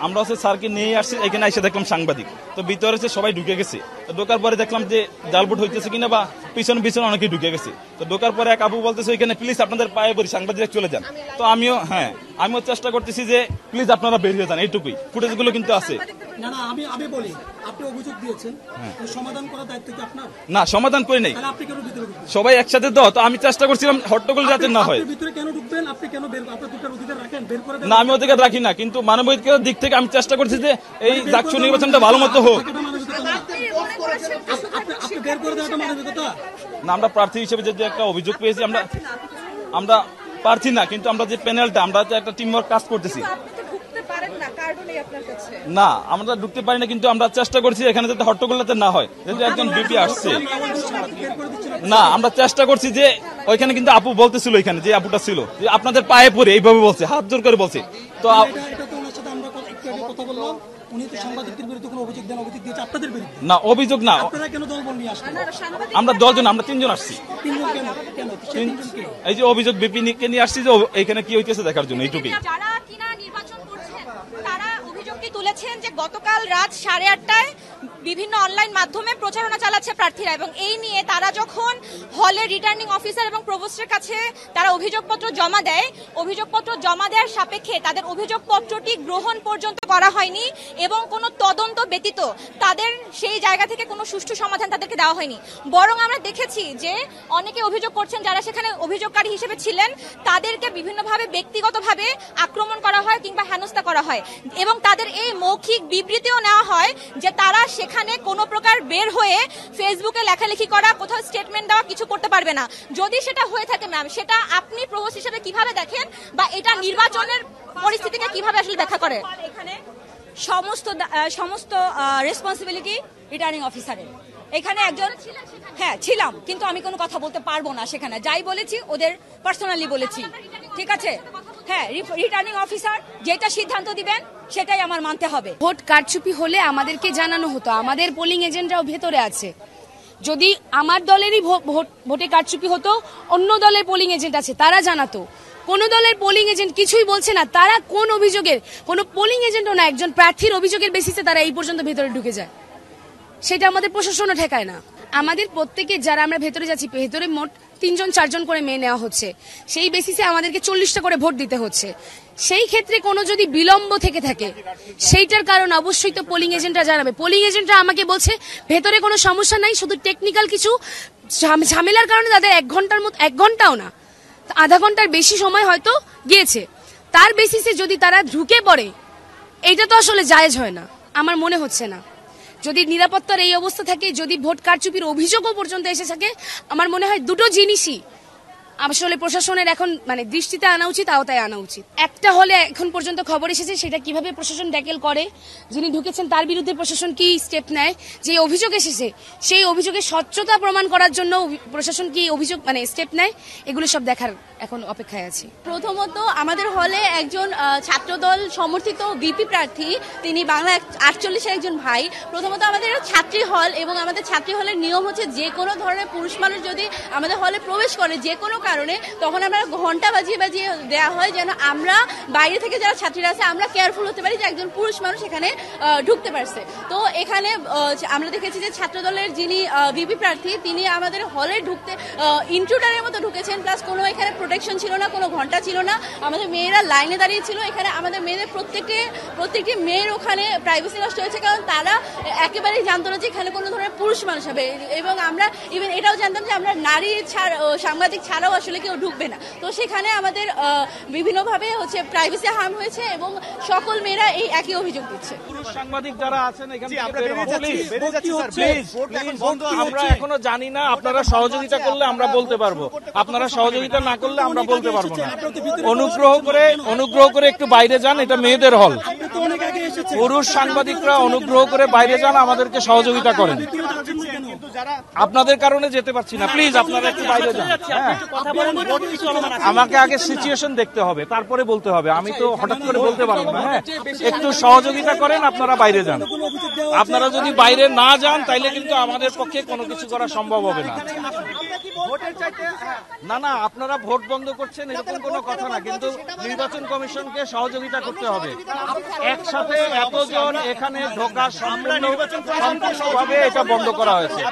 আমরা হচ্ছে স্যারকে নিয়ে আসছি, এখানে এসে দেখলাম সাংবাদিক, তো ভিতরে সবাই ঢুকে গেছে। তো ঢোকার পরে দেখলাম যে জাল ভোট হইতেছে কিনা বা পিছনে পিছনে অনেকেই ঢুকে গেছে। তো ঢোকার পরে এক আপু বলতেছে এখানে প্লিজ আপনাদের পায়ে পড়ি, সাংবাদিক চলে যান। তো আমিও চেষ্টা করতেছি যে প্লিজ আপনারা বের হয়ে যান, এইটুকুই। ফুটেজ গুলো কিন্তু আছে। না না, আমি বলি, আপনি অভিযোগ দিয়েছেন, সমাধান করার দায়িত্ব কি আপনার? না, সমাধান করে নাই, তাহলে আপনি কেন ভিতরে ঢুকবেন? সবাই একসাথে তো আমি চেষ্টা করছিলাম হট্টগোল যাতে না হয়। আপনি ভিতরে কেন ঢুকবেন? আপনি কেন বের, আপনার দুটার অধিকার রাখেন, বের করে দেন। না, আমি অধিকার রাখি না, কিন্তু মানবাধিকারের দিক থেকে আমি চেষ্টা করছি যে এই ডাকসু নির্বাচনটা ভালো মতো হোক। আপনি বের করে দেওয়াটা মানবিকতা না, আমরা প্রার্থী হিসেবে যে একটা অভিযোগ পেয়েছি, আমরা প্রার্থী না, কিন্তু আমরা যে প্যানেলটা, আমরা যে একটা টিম ওয়ার্ক কাজ করতেছি। না, আমরা ঢুকতে পারি না, কিন্তু আমরা চেষ্টা করছি এখানে যাতে হট্টগোল যাতে না হয়। যেহেতু একজন বিপি আসছে, না, আমরা চেষ্টা করছি যে ওইখানে কিন্তু আপু বলতেছিল, এখানে যে আপুটা ছিল যে আপনাদের পায়ে পড়ে এইভাবে বলছে, হাত জোর করে বলছে। তো না, অভিযোগ না, আমরা 10 জন, আমরা 3 জন আসছি। এই যে অভিযোগ বিপিকে নিয়ে আসছি যে এখানে কি হইতেছে দেখার জন্য, এইটুকুই। যারা কিনা নির্বাচন করছেন তারা অভিযোগটি তুলেছেন যে গতকাল রাত 8:30টায় বিভিন্ন অনলাইন মাধ্যমে প্রচারণা চালাচ্ছে প্রার্থীরা, এবং এই নিয়ে তারা যখন হলে রিটার্নিং অফিসার এবং প্রভোস্টের কাছে তারা অভিযোগপত্র জমা দেয়, অভিযোগপত্র জমা দেওয়ার সাপেক্ষে তাদের অভিযোগপত্রটি গ্রহণ পর্যন্ত করা হয়নি এবং কোনো তদন্ত ব্যতীত তাদের সেই জায়গা থেকে কোনো সুষ্ঠু সমাধান তাদেরকে দেওয়া হয়নি। বরং আমরা দেখেছি যে অনেকে অভিযোগ করছেন যারা সেখানে অভিযোগকারী হিসেবে ছিলেন তাদেরকে বিভিন্নভাবে ব্যক্তিগতভাবে আক্রমণ করা হয় কিংবা হেনস্থা করা হয়, এবং তাদের এই মৌখিক বিবৃতিও নেওয়া হয় যে তারা সেখানে কোনো প্রকার বের হয়ে ফেসবুকে লেখালেখি করা, কোথাও স্টেটমেন্ট দেওয়া কিছু করতে পারবে না। যদি সেটা হয়ে থাকে ম্যাম, সেটা আপনি প্রভোস্ট হিসেবে কিভাবে দেখেন বা এটা নির্বাচনের পরিস্থিতিকে কিভাবে আসলে ব্যাখ্যা করে? এখানে সমস্ত রেসপন্সিবিলিটি রিটার্নিং অফিসারের। এখানে একজন ছিলাম, কিন্তু আমি কোনো কথা বলতে পারবো না। সেখানে যাই বলেছি ওদের পার্সোনালি বলেছি, ঠিক আছে? রিটার্নিং অফিসার যেটা সিদ্ধান্ত দিবেন সেটাই আমার মানতে হবে। ভোট কারচুপি হলে আমাদেরকে জানানো হতো, আমাদের পোলিং এজেন্টরাও ভেতরে আছে। যদি আমার দলেরই ভোটে কারচুপি হতো, অন্য দলের পোলিং এজেন্ট আছে তারা জানাতো। কোন দলের পোলিং এজেন্ট কিছুই বলছে না, তারা কোন অভিযোগের, কোন পোলিং এজেন্টও না, একজন প্রার্থীর অভিযোগের বেসিসে তারা এই পর্যন্ত ভেতরে ঢুকে যায়। সেটা আমাদের প্রশাসনও ঠেকায় না। আমাদের প্রত্যেকে যারা আমরা ভেতরে যাচ্ছি, ভেতরে মোট 3 জন 4 জন করে মেয়ে নেওয়া হচ্ছে, সেই বেসিসে আমাদেরকে 40টা করে ভোট দিতে হচ্ছে। সেই ক্ষেত্রে কোনো যদি বিলম্ব থেকে থাকে সেইটার কারণ অবশ্যই তো পোলিং এজেন্টরা জানাবে। পোলিং এজেন্টরা আমাকে বলছে ভেতরে কোনো সমস্যা নাই, শুধু টেকনিক্যাল কিছু ঝামেলার কারণে তাদের 1 ঘন্টার মতো, 1 ঘন্টাও না, আধা ঘন্টার বেশি সময় হয়তো গিয়েছে। তার বেসিসে যদি তারা ঢুকে পড়ে, এইটা তো আসলে জায়েজ হয় না, আমার মনে হচ্ছে না। যদি নিরাপত্তার এই অবস্থা থাকে, যদি ভোট কারচুপির অভিযোগও পর্যন্ত এসে থাকে, আমার মনে হয় দুটো জিনিসই আসলে প্রশাসনের এখন দৃষ্টিতে আনা উচিত, আওতায় আনা উচিত। একটা হলে এখন পর্যন্ত খবর এসেছে, সেটা কিভাবে প্রশাসন ট্যাকেল করে, যিনি ঢুকেছেন তার বিরুদ্ধে প্রশাসন কি স্টেপ নেয়, যে অভিযোগ এসেছে সেই অভিযোগের স্বচ্ছতা প্রমাণ করার জন্য প্রশাসন কি অভিযোগ স্টেপ নেয়, এগুলো সব দেখার এখন অপেক্ষায় আছি। প্রথমত আমাদের হলে একজন ছাত্রদল সমর্থিত বিপি প্রার্থী, তিনি বাংলা 48-এর একজন ভাই। প্রথমত আমাদের ছাত্রী হল, এবং আমাদের ছাত্রী হলের নিয়ম হচ্ছে যে কোনো ধরনের পুরুষ মানুষ যদি আমাদের হলে প্রবেশ করে যে কোনো কারণে, তখন আমরা ঘন্টা বাজিয়ে বাজিয়ে দেওয়া হয় যেন আমরা বাইরে থেকে যারা ছাত্রীরা আছে আমরা কেয়ারফুল হতে পারি যে একজন পুরুষ মানুষ এখানে ঢুকতে পারছে। তো এখানে আমরা দেখেছি যে ছাত্রদলের যিনি বিপি প্রার্থী তিনি আমাদের হলে ঢুকতে ইন্ট্রুডারের মতো ঢুকেছেন, প্লাস কোনো এখানে প্রোটেকশন ছিল না, কোনো ঘন্টা ছিল না। আমাদের মেয়েরা লাইনে দাঁড়িয়ে ছিল। এখানে আমাদের মেয়েদের প্রত্যেকটি মেয়ের ওখানে প্রাইভেসি নষ্ট হয়েছে, কারণ তারা একেবারেই জানতো না যে এখানে কোনো ধরনের পুরুষ মানুষ হবে, এবং আমরা ইভেন এটাও জানতাম যে আমরা নারী সাংবাদিক ছাড়াও আসলে কেউ ঢুকবে না। তো সেখানে আমাদের বিভিন্নভাবে প্রাইভেসি হার্ম হয়েছে, এবং সকল মেয়েরা এই একই অভিযোগ দিচ্ছে। সাংবাদিক যারা আছেন এখানে আমরা এখনো জানি না, আপনারা সহযোগিতা করলে আমরা বলতে পারবো, আপনারা সহযোগিতা না করলে আমরা বলতে পারবো না। অনুগ্রহ করে একটু বাইরে যান, এটা মেয়েদের হল। পুরুষ সাংবাদিকরা অনুগ্রহ করে বাইরে যান, আমাদেরকে সহযোগিতা করেন। আপনাদের কারণে যেতে পারছি না, প্লিজ আপনারা একটু বাইরে যান। আমাকে আগে সিচুয়েশন দেখতে হবে, তারপরে বলতে হবে, আমি তো হঠাৎ করে বলতে পারবো না। একটু সহযোগিতা করেন, আপনারা বাইরে যান। আপনারা যদি বাইরে না যান তাইলে কিন্তু আমাদের পক্ষে কোনো কিছু করা সম্ভব হবে না। না না, আপনারা ভোট বন্ধ করছেন এরকম কোনো কথা না, কিন্তু নির্বাচন কমিশনকে সহযোগিতা করতে হবে। একসাথে এতজন এখানে ঢোকা সম্পূর্ণভাবে এটা বন্ধ করা হয়েছে।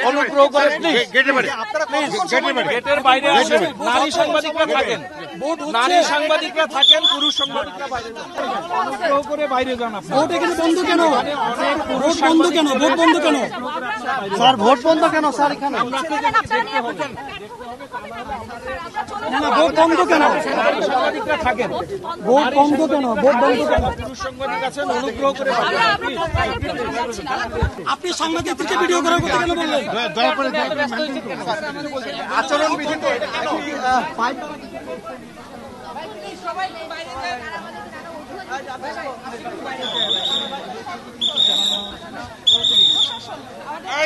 অনুগ্রহ করে প্লিজ গেটের বাইরে আসেন। নারী সাংবাদিকরা থাকেন, নারী সাংবাদিকরা থাকেন, পুরুষ সাংবাদিকরা বাইরে যান। অনুগ্রহ করে বাইরে যান। ভোট এখানে বন্ধ কেন? ভোট বন্ধ কেন? ভোট বন্ধ কেন? স্যার ভোট বন্ধ কেন স্যার এখানে? না না, ভোট বন্ধ কেন? নারী সাংবাদিকরা থাকেন, ভোট বন্ধ কেন? ভোট বন্ধ কেন? পুরুষ সাংবাদিক আছেন, অনুগ্রহ করে বাইরে যান, please। আপনি সাংবাদিকদেরকে ভিডিও করার কথা কেন বললেন? আচরণ বিধিতে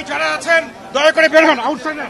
যারা আছেন দয়া করে বের হন আউটসাইডার।